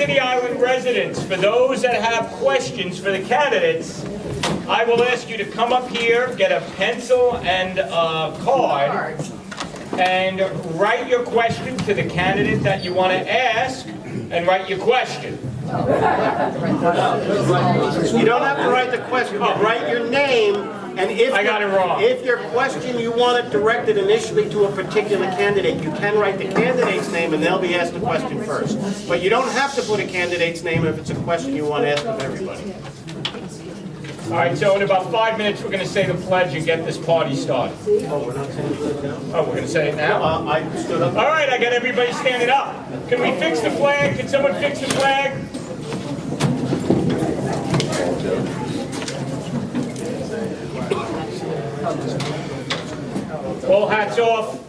City Island residents, for those that have questions for the candidates, I will ask you to come up here, get a pencil and a card, and write your question to the candidate that you want to ask, and write your question. You don't have to write the question, but write your name, and if I got it wrong. If your question you want it directed initially to a particular candidate, you can write the candidate's name and they'll be asked the question first. But you don't have to put a candidate's name if it's a question you want to ask of everybody. All right, so in about 5 minutes, we're going to say the pledge and get this party started. Oh, we're not saying it now? Oh, we're going to say it now? I stood up. All right, I got everybody standing up. Can we fix the flag? Can someone fix the flag? All hats off.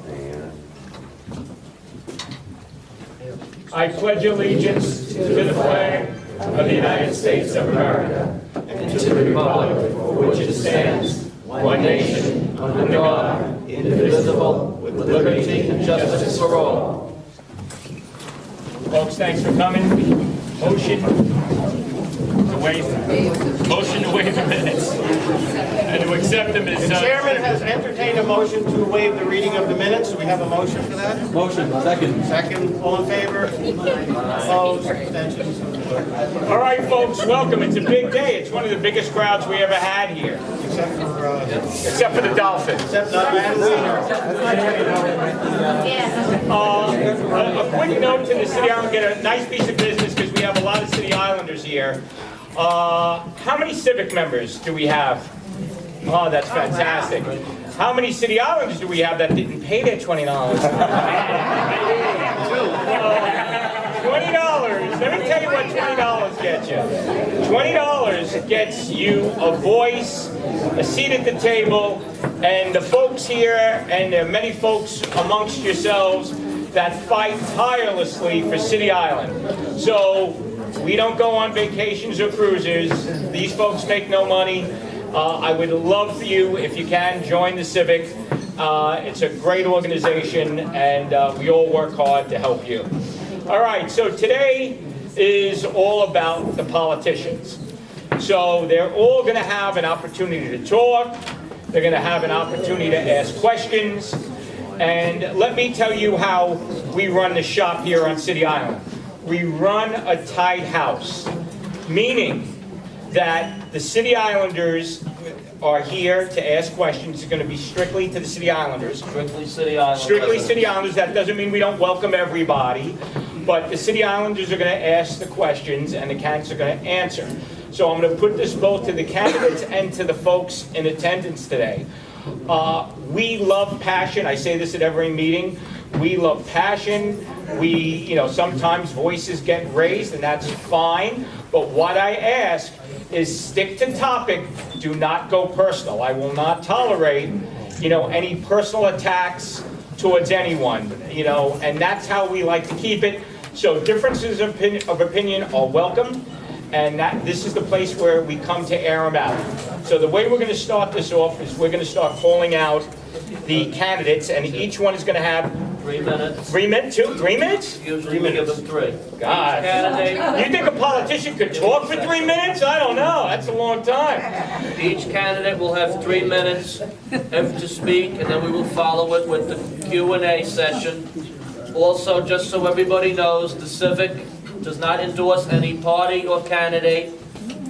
I pledge allegiance to the flag of the United States of America and to the republic for which it stands, one nation, under God, indivisible, with liberty and justice for all. Folks, thanks for coming. Motion to waive the minutes and to accept them as... The chairman has entertained a motion to waive the reading of the minutes. Do we have a motion for that? Motion, second. Second, all in favor? Opposed? Abstentions? All right, folks, welcome. It's a big day. It's one of the biggest crowds we ever had here, except for the Dolphins. Except not Van Wiener. A quick note to the City Island, get a nice piece of business because we have a lot of City Islanders here. How many civic members do we have? Oh, that's fantastic. How many City Islanders do we have that didn't pay their $20? $20. Let me tell you what $20 gets you. $20 gets you a voice, a seat at the table, and the folks here, and there are many folks amongst yourselves that fight tirelessly for City Island. So we don't go on vacations or cruises. These folks make no money. I would love for you, if you can, join the Civic. It's a great organization, and we all work hard to help you. All right, so today is all about the politicians. So they're all going to have an opportunity to talk. They're going to have an opportunity to ask questions. And let me tell you how we run the shop here on City Island. We run a tight house, meaning that the City Islanders are here to ask questions. It's going to be strictly to the City Islanders. Strictly City Island. Strictly City Islanders. That doesn't mean we don't welcome everybody, but the City Islanders are going to ask the questions and the candidates are going to answer. So I'm going to put this both to the candidates and to the folks in attendance today. We love passion. I say this at every meeting. We love passion. Sometimes voices get raised, and that's fine. But what I ask is stick to topic. Do not go personal. I will not tolerate, any personal attacks towards anyone. And that's how we like to keep it. So differences of opinion are welcome. And this is the place where we come to air them out. So the way we're going to start this off is we're going to start calling out the candidates, and each one is going to have 3 minutes. 3 minutes, 3 minutes? Usually we give them 3. God, you think a politician could talk for 3 minutes? I don't know. That's a long time. Each candidate will have 3 minutes to speak, and then we will follow it with the Q&A session. Also, just so everybody knows, the Civic does not endorse any party or candidate.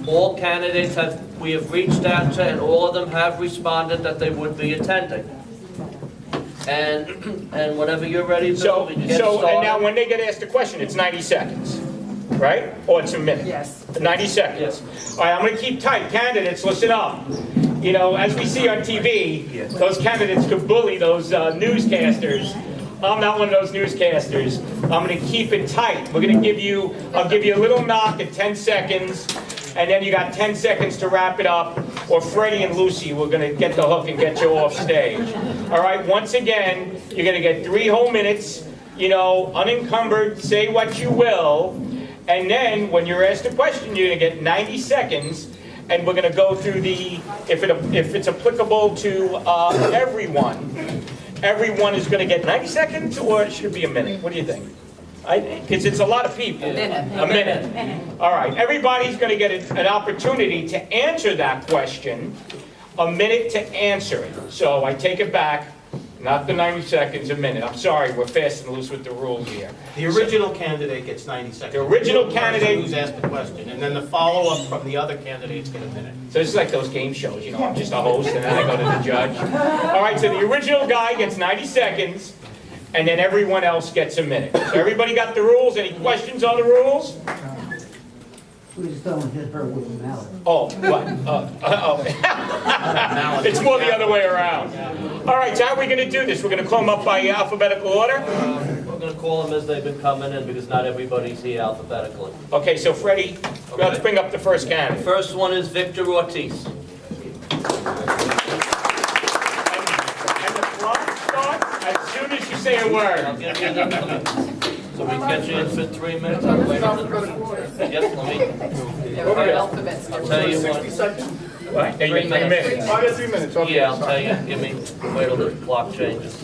All candidates we have reached out to, and all of them have responded that they would be attending. And whenever you're ready, Bill, we can get started. And now when they get asked a question, it's 90 seconds, right? Or it's a minute? Yes. 90 seconds. All right, I'm going to keep tight. Candidates, listen up. As we see on TV, those candidates could bully those newscasters. I'm not one of those newscasters. I'm going to keep it tight. I'll give you a little knock at 10 seconds, and then you got 10 seconds to wrap it up, or Freddie and Lucy, we're going to get the hook and get you off stage. All right, once again, you're going to get 3 whole minutes, unencumbered, say what you will, and then when you're asked a question, you're going to get 90 seconds, and we're going to go through if it's applicable to everyone is going to get 90 seconds, or it should be a minute. What do you think? Because it's a lot of people. A minute. All right, everybody's going to get an opportunity to answer that question, a minute to answer it. So I take it back, not the 90 seconds, a minute. I'm sorry, we're fast and loose with the rules here. The original candidate gets 90 seconds. The original person candidate- who's asked the question, and then the follow-up from the other candidates get a minute. So this is like those game shows, you know, I'm just a host and then I go to the judge. All right, so the original guy gets 90 seconds, and then everyone else gets a minute. So everybody got the rules? Any questions on the rules? Please don't hit her with a mallet. Oh, what? It's more the other way around. All right, so how are we going to do this? We're going to call them up by alphabetical order? We're gonna call them as they've been coming in because not everybody's here alphabetically. Okay, so Freddie, let's bring up the first candidate. First one is Victor Ortiz. And the clock starts as soon as you say a I'll word. give you the, so we can get you in for 3 minutes. Yes, let me, I'll tell you what. Right, now you get 3 minutes. I got 3 minutes, okay. Yeah, I'll tell you, give me, wait till the clock changes.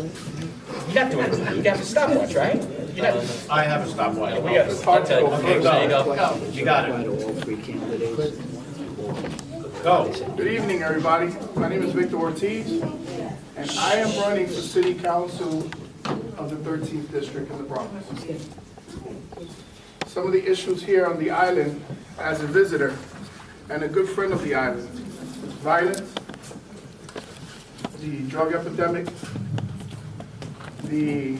You have to stopwatch, right? You have to- I have a stopwatch. We got Okay, there you go. You got it. Go. Good evening, everybody. My name is Victor Ortiz, and I am running for City Council of the 13th District in the Bronx. Some of the issues here on the island as a visitor and a good friend of the island: violence, the drug epidemic, the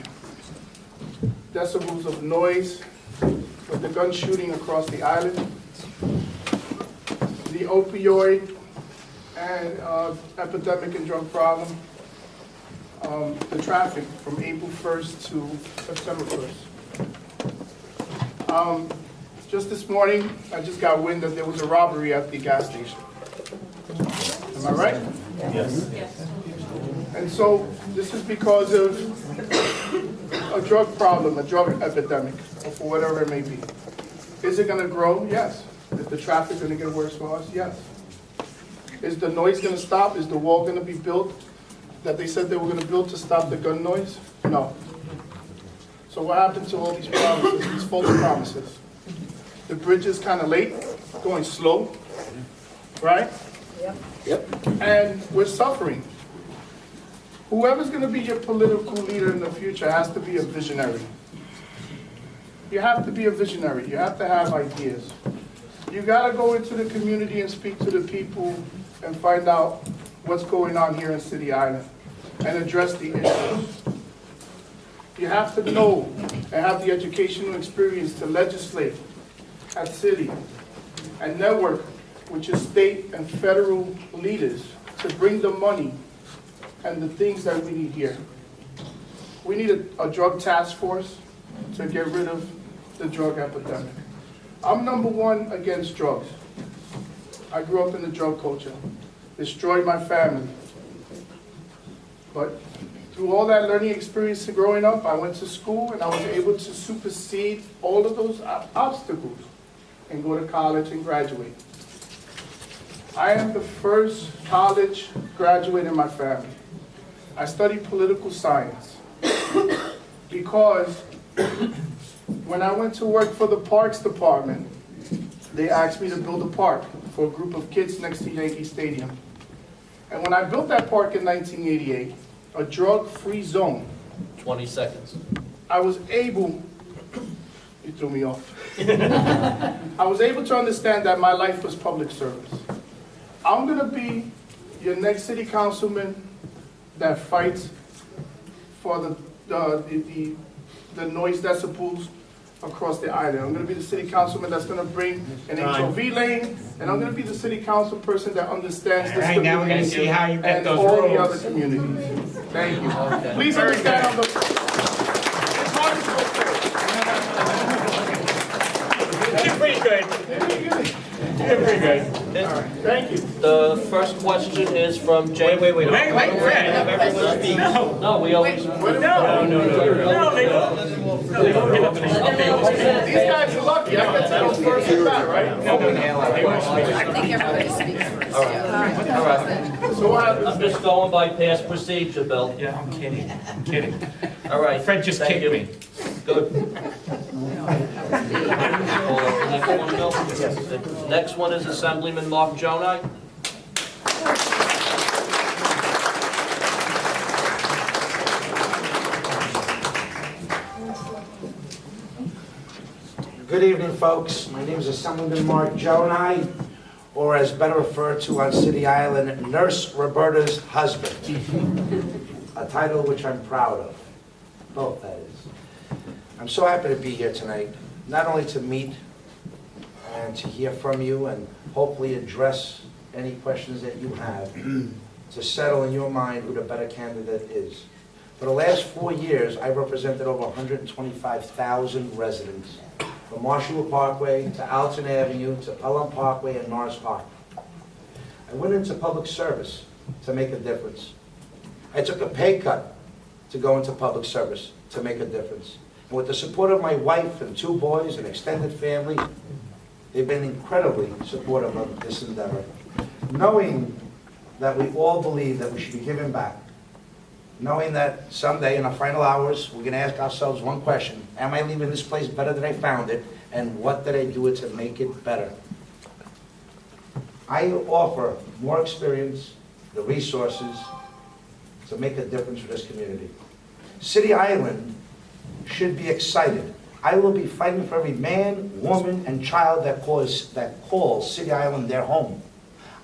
decibels of noise with the gun shooting across the island, the opioid and epidemic and drug problem, the traffic from April 1st to September 1st. Just this morning, I just got wind that there was a robbery at the gas station. Am I right? Yes. And so this is because of a drug problem, a drug epidemic, or for whatever it may be. Is it gonna grow? Yes. Is the traffic gonna get worse for us? Yes. Is the noise gonna stop? Is the wall gonna be built that they said they were gonna build to stop the gun noise? No. So what happened to all these promises, these false promises? The bridge is kinda late, going slow, right? Yep. And we're suffering. Whoever's gonna be your political leader in the future has to be a visionary. You have to be a visionary. You have to have ideas. You gotta go into the community and speak to the people and find out what's going on here in City Island and address the issues. You have to know and have the educational experience to legislate at city and network with your state and federal leaders to bring the money and the things that we need here. We need a drug task force to get rid of the drug epidemic. I'm number one against drugs. I grew up in the drug culture, destroyed my family. But through all that learning experience growing up, I went to school and I was able to supersede all of those obstacles and go to college and graduate. I am the first college graduate in my family. I studied political science because when I went to work for the Parks Department, they asked me to build a park for a group of kids next to Yankee Stadium. And when I built that park in 1988, a drug-free zone, 20 seconds. I was able, you threw me off. I was able to understand that my life was public service. I'm gonna be your next city councilman that fights for the noise decibels across the island. I'm gonna be the city councilman that's gonna bring an HOV lane, and I'm gonna be the city council person that understands this All right, now we're gonna community see how you get and those all the rules. other communities. Thank you. Okay. Please Very understand good. on the. It's hard to go You did pretty good. You did pretty good. Thank you. The first question is from Jay. Wait, Fred. No. No, we always. No, they don't give up to me. These guys are lucky. I get to go first at that, right? I think everybody speaks first. All right. So what happens? I'm just going by past procedure, Bill. Yeah, I'm kidding. I'm kidding. All right. Fred just Thank kicked you. me. Good. Next one, Bill? The next one is Assemblyman Mark Jonai. Good evening, folks. My name is Assemblyman Mark Jonai, or as better referred to on City Island, Nurse Roberta's husband. A title which I'm proud of. Both, that is. I'm so happy to be here tonight, not only to meet and to hear from you and hopefully address any questions that you have to settle in your mind who the better candidate is. For the last 4 years, I represented over 125,000 residents, from Marshall Parkway to Alton Avenue to Pelham Parkway and Norris Park. I went into public service to make a difference. I took a pay cut to go into public service to make a difference. And with the support of my wife and 2 boys and extended family, they've been incredibly supportive of this endeavor. Knowing that we all believe that we should be giving back. Knowing that someday in our final hours, we're going to ask ourselves one question: am I leaving this place better than I found it? And what did I do to make it better? I offer more experience, the resources to make a difference for this community. City Island should be excited. I will be fighting for every man, woman, and child that calls City Island their home.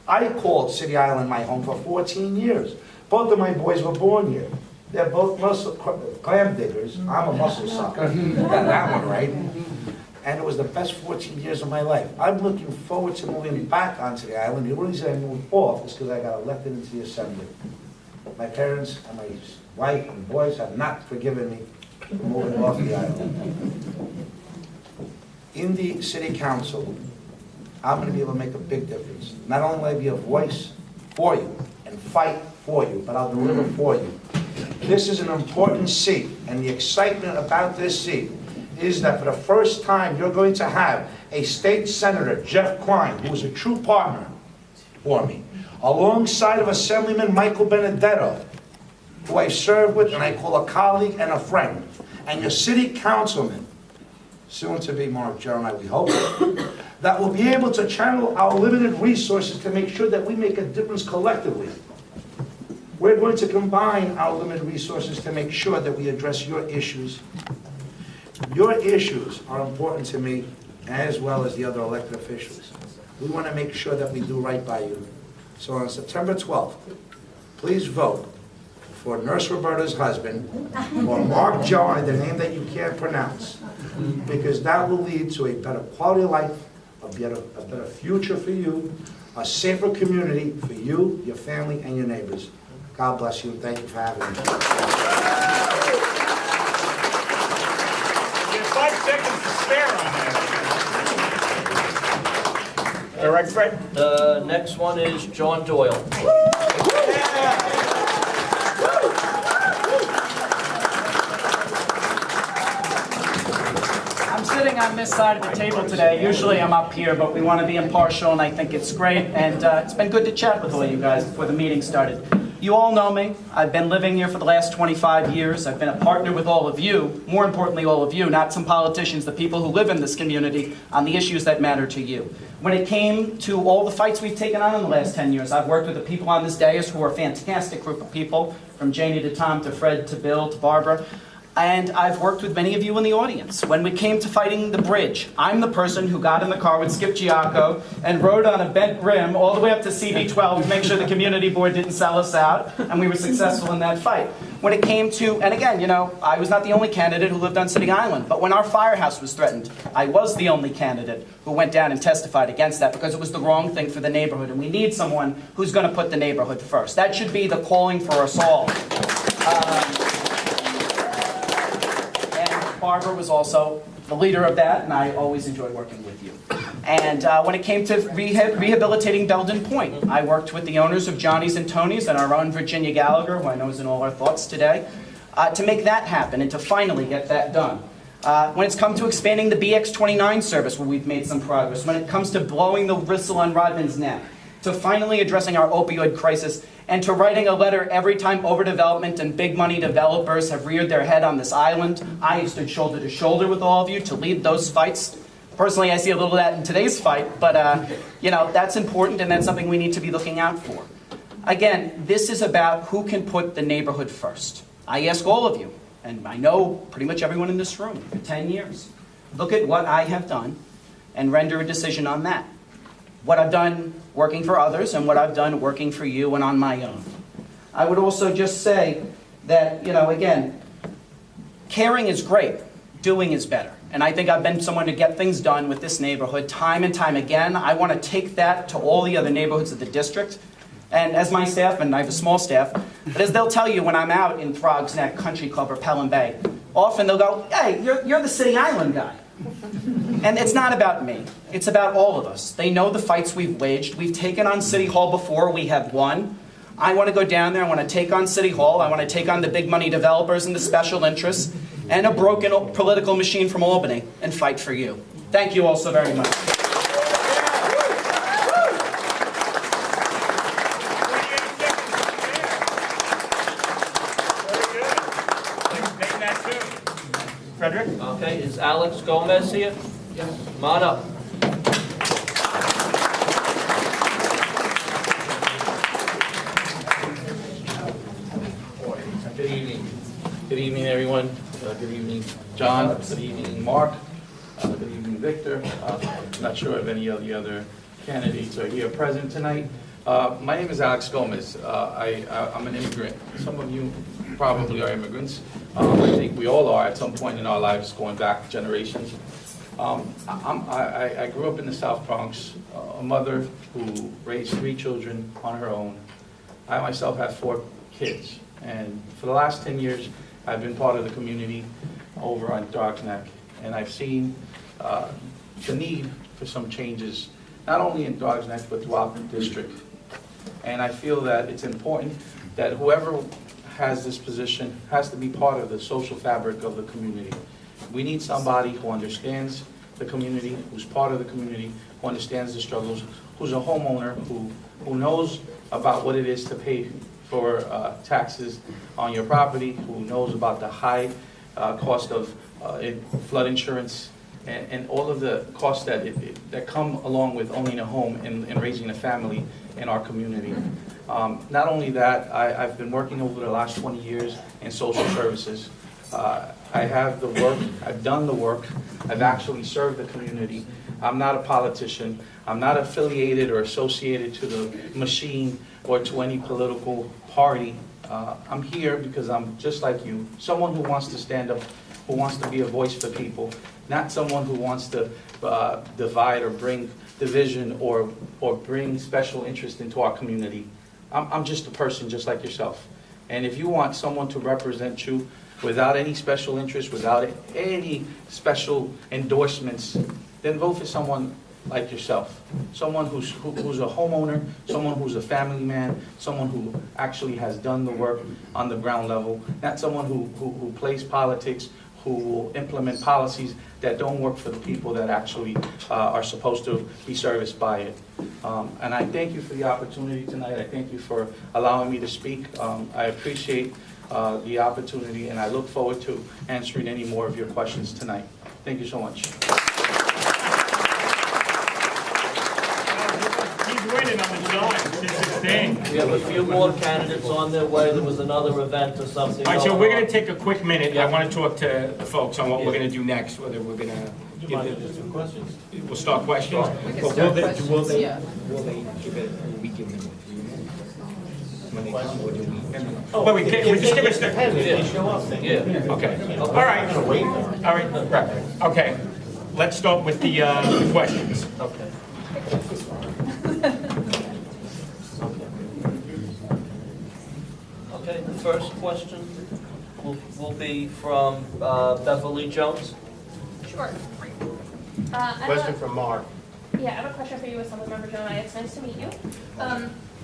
I called City Island my home for 14 years. Both of my boys were born here. They're both clam diggers. I'm a mussel sucker. Got that one right. And it was the best 14 years of my life. I'm looking forward to moving back onto the island. The only reason I moved off is because I got elected into the assembly. My parents and my wife and boys have not forgiven me for moving off the island. In the city council, I'm going to be able to make a big difference. Not only will I be a voice for you and fight for you, but I'll deliver for you. This is an important seat, and the excitement about this seat is that for the first time you're going to have a state senator, Jeff Klein, who is a true partner for me, alongside of Assemblyman Michael Benedetto, who I serve with and I call a colleague and a friend, and your city councilman, soon to be Mark Jonai, we hope, that will be able to channel our limited resources to make sure that we make a difference collectively. We're going to combine our limited resources to make sure that we address your issues. Your issues are important to me, as well as the other elected officials. We want to make sure that we do right by you. So on September 12th, please vote for Nurse Roberta's husband, or Mark Jonai, the name that you can't pronounce, because that will lead to a better quality of life, a better future for you, a safer community for you, your family, and your neighbors. God bless you, and thank you for having me. There's 5 seconds to spare on that. All right, Fred? The next one is John Doyle. I'm sitting on this side of the table today. Usually I'm up here, but we want to be impartial, and I think it's great. And it's been good to chat with all you guys before the meeting started. You all know me. I've been living here for the last 25 years. I've been a partner with all of you, more importantly all of you, not some politicians, the people who live in this community, on the issues that matter to you. When it came to all the fights we've taken on in the last 10 years, I've worked with the people on this dais who are a fantastic group of people, from Janie to Tom to Fred to Bill to Barbara. And I've worked with many of you in the audience. When we came to fighting the bridge, I'm the person who got in the car with Skip Giacco and rode on a bent rim all the way up to CB12 to make sure the community board didn't sell us out, and we were successful in that fight. When it came to, and again, you know, I was not the only candidate who lived on City Island, but when our firehouse was threatened, I was the only candidate who went down and testified against that because it was the wrong thing for the neighborhood, and we need someone who's going to put the neighborhood first. That should be the calling for us all. Barbara was also the leader of that, and I always enjoy working with you. And when it came to rehabilitating Belden Point, I worked with the owners of Johnny's and Tony's and our own Virginia Gallagher, who I know is in all our thoughts today, to make that happen and to finally get that done. When it's come to expanding the BX29 service, where we've made some progress. When it comes to blowing the whistle on Rodman's neck. to finally addressing our opioid crisis, and to writing a letter every time overdevelopment and big money developers have reared their head on this island. I stood shoulder to shoulder with all of you to lead those fights. Personally, I see a little of that in today's fight, but that's important and that's something we need to be looking out for. Again, this is about who can put the neighborhood first. I ask all of you, and I know pretty much everyone in this room, for 10 years, look at what I have done and render a decision on that. What I've done working for others and what I've done working for you and on my own. I would also just say that, again, caring is great, doing is better. And I think I've been someone to get things done with this neighborhood time and time again. I want to take that to all the other neighborhoods of the district. And as my staff, and I have a small staff, but as they'll tell you when I'm out in Throgs Neck Country Club or Pelham Bay, often they'll go, hey, you're the City Island guy. And it's not about me. It's about all of us. They know the fights we've waged. We've taken on City Hall before. We have won. I want to go down there. I want to take on City Hall. I want to take on the big money developers and the special interests and a broken political machine from Albany and fight for you. Thank you all so very much. Frederick? Okay, is Alex Gomez here? Yes. Come on up. Good evening. Good evening, everyone. Good evening, John. Good evening, Mark. Good evening, Victor. I'm not sure if any of the other candidates are here present tonight. My name is Alex Gomez. I'm an immigrant. Some of you probably are immigrants. I think we all are at some point in our lives, going back generations. I grew up in the South Bronx, a mother who raised 3 children on her own. I myself have 4 kids, and for the last 10 years, I've been part of the community over on Throgs Neck, and I've seen the need for some changes, not only in Throgs Neck, but throughout the district. And I feel that it's important that whoever has this position has to be part of the social fabric of the community. We need somebody who understands the community, who's part of the community, who understands the struggles, who's a homeowner, who knows about what it is to pay for taxes on your property, who knows about the high cost of flood insurance and all of the costs that come along with owning a home and raising a family in our community. Not only that, I've been working over the last 20 years in social services. I have the work, I've done the work, I've actually served the community. I'm not a politician. I'm not affiliated or associated to the machine or to any political party. I'm here because I'm just like you, someone who wants to stand up, who wants to be a voice for people, not someone who wants to divide or bring division or bring special interest into our community. I'm just a person just like yourself. And if you want someone to represent you without any special interest, without any special endorsements, then vote for someone like yourself. Someone who's a homeowner, someone who's a family man, someone who actually has done the work on the ground level, not someone who plays politics, who will implement policies that don't work for the people that actually are supposed to be serviced by it. And I thank you for the opportunity tonight. I thank you for allowing me to speak. I appreciate the opportunity, and I look forward to answering any more of your questions tonight. Thank you so much. He's winning on the dime. This is his thing. We have a few more candidates on their way. There was another event or something. All right, so we're going to take a quick minute. I want to talk to the folks on what we're going to do next, whether we're going to questions. we'll start questions. We can But start will they questions, yeah. Oh, wait, we just give us the... Yeah. Okay, all right, right. Okay, let's start with the questions. Okay. Okay, the first question will be from Beverly Jones. Sure. Question from Mark. Yeah, I have a question for you, Assemblymember Jonah. It's nice to meet you.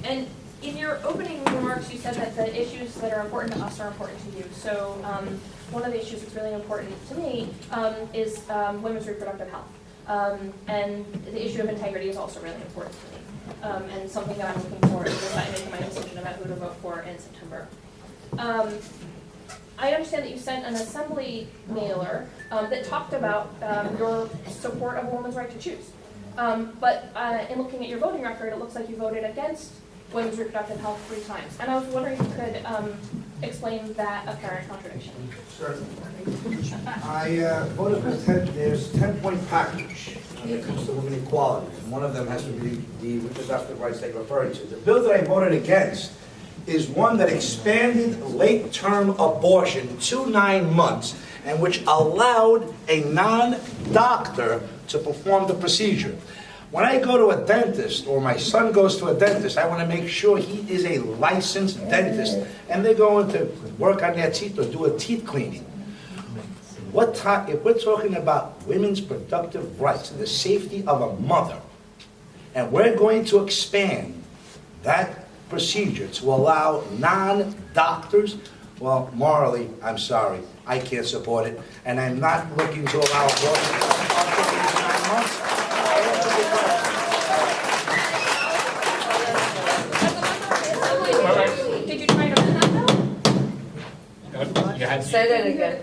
And in your opening remarks, you said that the issues that are important to us are important to you. So one of the issues that's really important to me is women's reproductive health. And the issue of integrity is also really important to me. and something that I'm looking for as I'm making my decision about who to vote for in September. I understand that you sent an assembly mailer that talked about your support of a woman's right to choose. But in looking at your voting record, it looks like you voted against women's reproductive health 3 times. And I was wondering if you could explain that apparent contradiction. I voted for there's 10-point package when it comes to women equality, and one of them has to be the reproductive rights that you're referring to. The bill that I voted against is one that expanded late-term abortion to 9 months, and which allowed a non-doctor to perform the procedure. When I go to a dentist, or my son goes to a dentist, I want to make sure he is a licensed dentist, and they're going to work on their teeth or do a teeth cleaning. If we're talking about women's productive rights and the safety of a mother, and we're going to expand that procedure to allow non-doctors, well, morally, I'm sorry, I can't support it, and I'm not looking to allow abortion after these 9 months. Did you try to amend that bill? You had to- Say that again.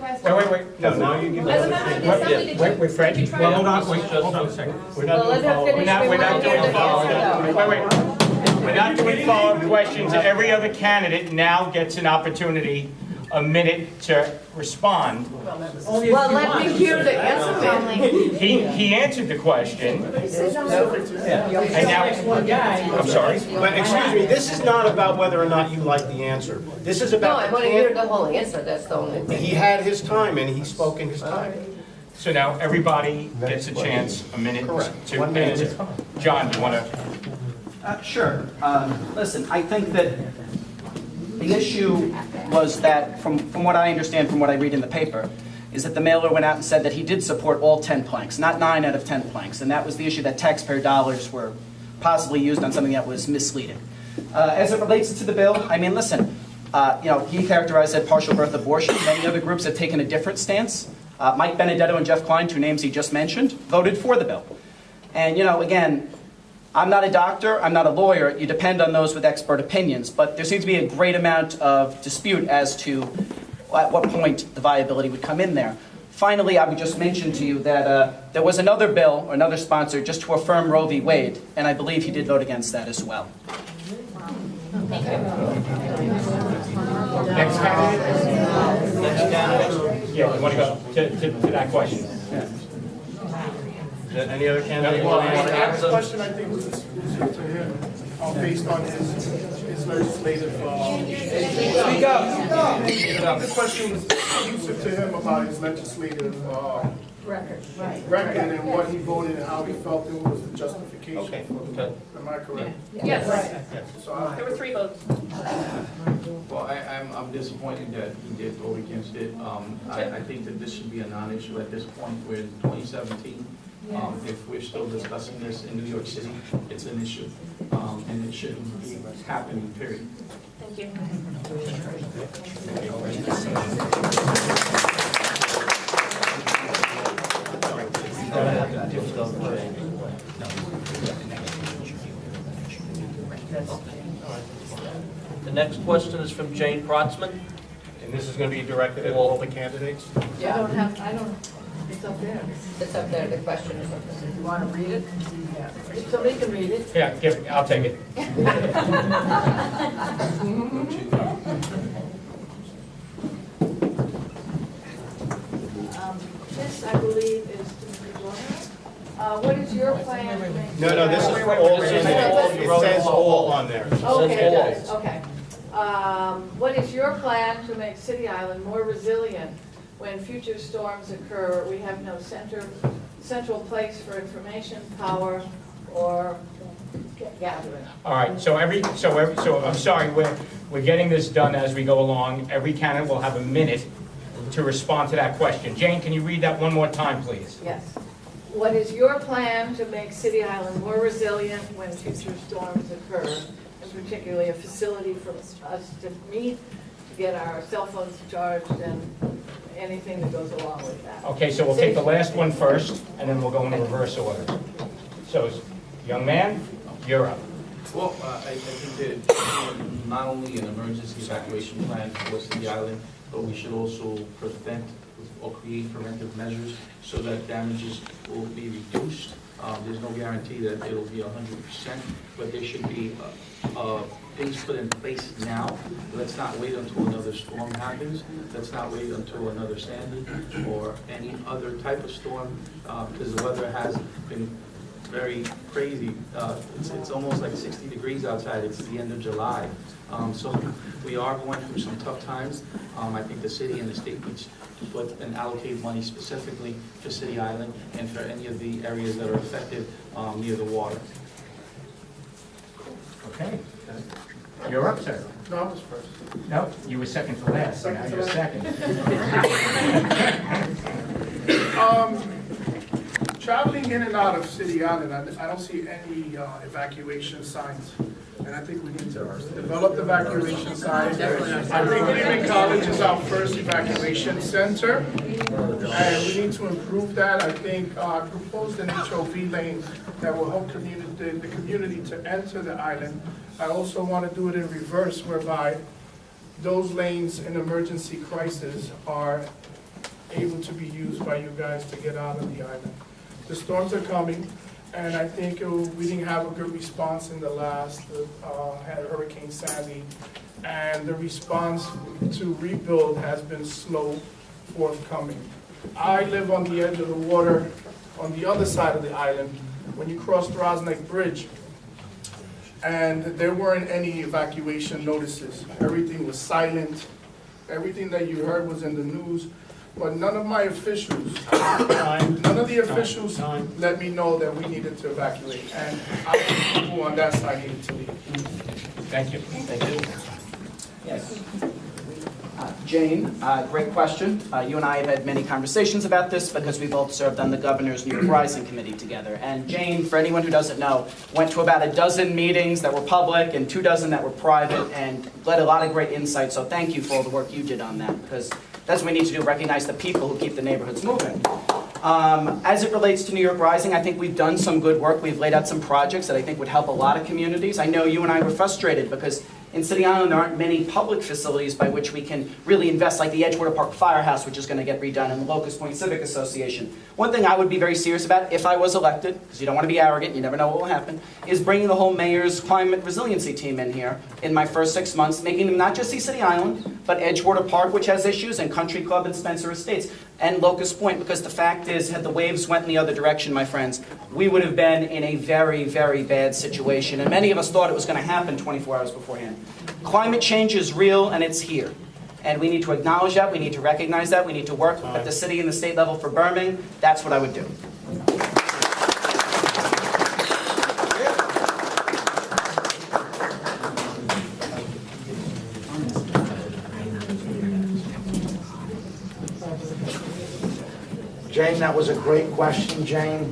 Wait. No, now you can. As a member of the assembly, did you, Fred. did you try Well, to? hold on, hold on a second. We're not Well, let doing her follow-up. finish. We're not We doing want to follow-up. hear the We're not doing follow-up questions. Every other candidate now gets an opportunity, a minute to respond. Well, let me hear the answer, then. He answered the question, and now, I'm sorry. But excuse me, this is not about whether or not you like the answer. This is No, about I the want to hear candidate. the whole answer, that's the only thing. He had his time and he spoke in his time. So now everybody gets a chance, a minute Correct. to 1 minute. answer. John, you want to? Sure. Listen, I think that the issue was that, from what I understand, from what I read in the paper, is that the mailer went out and said that he did support all 10 planks, not 9 out of 10 planks. And that was the issue, that taxpayer dollars were possibly used on something that was misleading. As it relates to the bill, I mean, listen, he characterized it partial birth abortion. Many other groups have taken a different stance. Mike Benedetto and Jeff Klein, 2 names he just mentioned, voted for the bill. And, again, I'm not a doctor, I'm not a lawyer, you depend on those with expert opinions, but there seems to be a great amount of dispute as to at what point the viability would come in there. Finally, I would just mention to you that there was another bill, or another sponsor, just to affirm Roe v. Wade, and I believe he did vote against that as well. Next candidate? Next candidate. Yeah, you want to go to that question? Any other candidate? Well, The question, I think, was to him, based on his legislative. Speak up. The question was abusive to him about his legislative record and what he voted and how he felt it was the justification Okay. for the vote. Am I correct? Yes, So there were 3 votes. Well, I'm disappointed that he did vote against it. I think that this should be a non-issue at this point. We're in 2017. If we're still discussing this in New York City, it's an issue, and it shouldn't be happening, period. Thank you. The next question is from Jane Protzman. And this is going to be directed at all the candidates? I don't, it's up there. It's up there, the question is up there. You want to read it? Yeah. Somebody can read it. Yeah, I'll take it. This, I believe, is to Mr. Joyner. What is your plan to make? No, this is for all candidates. It says all on there. Okay, it does, okay. What is your plan to make City Island more resilient when future storms occur? We have no central place for information, power, or gathering. All right, so I'm sorry, we're getting this done as we go along. Every candidate will have a minute to respond to that question. Jane, can you read that one more time, please? Yes. What is your plan to make City Island more resilient when future storms occur? And particularly a facility for us to meet, to get our cell phones charged, and anything that goes along with that. Okay, so we'll take the last one first, and then we'll go in reverse order. So, young man, you're up. Well, I think that not only an emergency evacuation plan for City Island, but we should also prevent or create preventive measures so that damages will be reduced. There's no guarantee that it'll be 100%, but there should be things put in place now. Let's not wait until another storm happens. Let's not wait until another Sandy or any other type of storm, because the weather has been very crazy. It's almost like 60 degrees outside. It's the end of July. So we are going through some tough times. I think the city and the state needs to put and allocate money specifically for City Island and for any of the areas that are affected near the water. Okay. You're up, sir. No, I was first. No, you were second to last, so now Second to you're last. second. Traveling in and out of City Island, I don't see any evacuation signs. And I think we need to develop evacuation signs. I think Lehman College is our first evacuation center. And we need to improve that. I think I proposed an HOV lane that will help the community to enter the island. I also want to do it in reverse, whereby those lanes in emergency crisis are able to be used by you guys to get out of the island. The storms are coming, and I think we didn't have a good response in the last had Hurricane Sandy, and the response to rebuild has been slow forthcoming. I live on the edge of the water on the other side of the island when you cross the Rosneck Bridge, and there weren't any evacuation notices. Everything was silent. Everything that you heard was in the news. But none of my officials, none of the officials let me know that we needed to evacuate. And I think people on that side needed to leave. Thank you. Thank you. Yes. Jane, great question. You and I have had many conversations about this because we both served on the Governor's New York Rising Committee together. And Jane, for anyone who doesn't know, went to about a dozen meetings that were public and 24 that were private and led a lot of great insight. So thank you for all the work you did on that, because that's what we need to do, recognize the people who keep the neighborhoods moving. As it relates to New York Rising, I think we've done some good work. We've laid out some projects that I think would help a lot of communities. I know you and I were frustrated because in City Island there aren't many public facilities by which we can really invest, like the Edgewater Park Firehouse, which is going to get redone, and the Locust Point Civic Association. One thing I would be very serious about if I was elected, because you don't want to be arrogant, you never know what will happen, is bringing the whole mayor's climate resiliency team in here in my first 6 months, making them not just see City Island, but Edgewater Park, which has issues, and Country Club and Spencer Estates, and Locust Point, because the fact is, had the waves went in the other direction, my friends, we would have been in a very, very bad situation. And many of us thought it was going to happen 24 hours beforehand. Climate change is real, and it's here. And we need to acknowledge that, we need to recognize that, we need to work at the city and the state level for Birmingham. That's what I would do. Jane, that was a great question, Jane.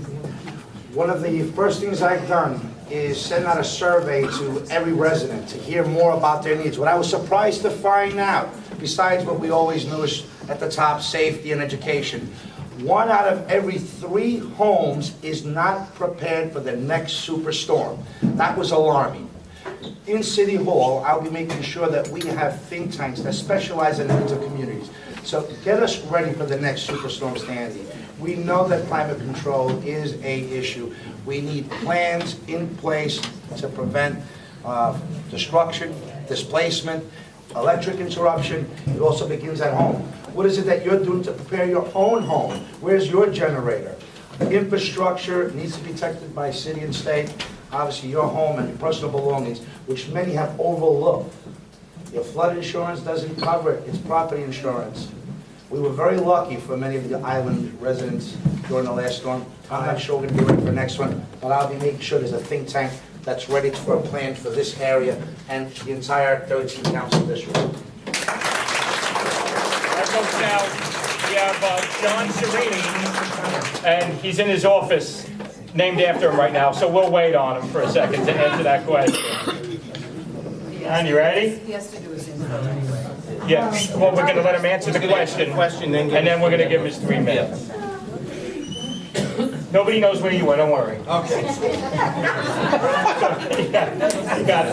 One of the first things I've done is send out a survey to every resident to hear more about their needs. What I was surprised to find out, besides what we always knew is at the top, safety and education, 1 out of every 3 homes is not prepared for the next superstorm. That was alarming. In City Hall, I'll be making sure that we have think tanks that specialize in the needs of communities. So get us ready for the next Superstorm Sandy. We know that climate control is an issue. We need plans in place to prevent destruction, displacement, electric interruption. It also begins at home. What is it that you're doing to prepare your own home? Where's your generator? Infrastructure needs to be protected by city and state. Obviously, your home and your personal belongings, which many have overlooked. Your flood insurance doesn't cover it. It's property insurance. We were very lucky for many of the island residents during the last storm. I'm not sure we're going to be ready for the next one, but I'll be making sure there's a think tank that's ready for a plan for this area and the entire 13 council district. Our folks now, we have John Serini, and he's in his office, named after him right now, so we'll wait on him for a second to answer that question. John, you ready? He has to do his intro anyway. Yes. Well, we're going to let him answer the question, and then we're going to give him his 3 minutes. Nobody knows where you went, don't worry. Okay. You got it.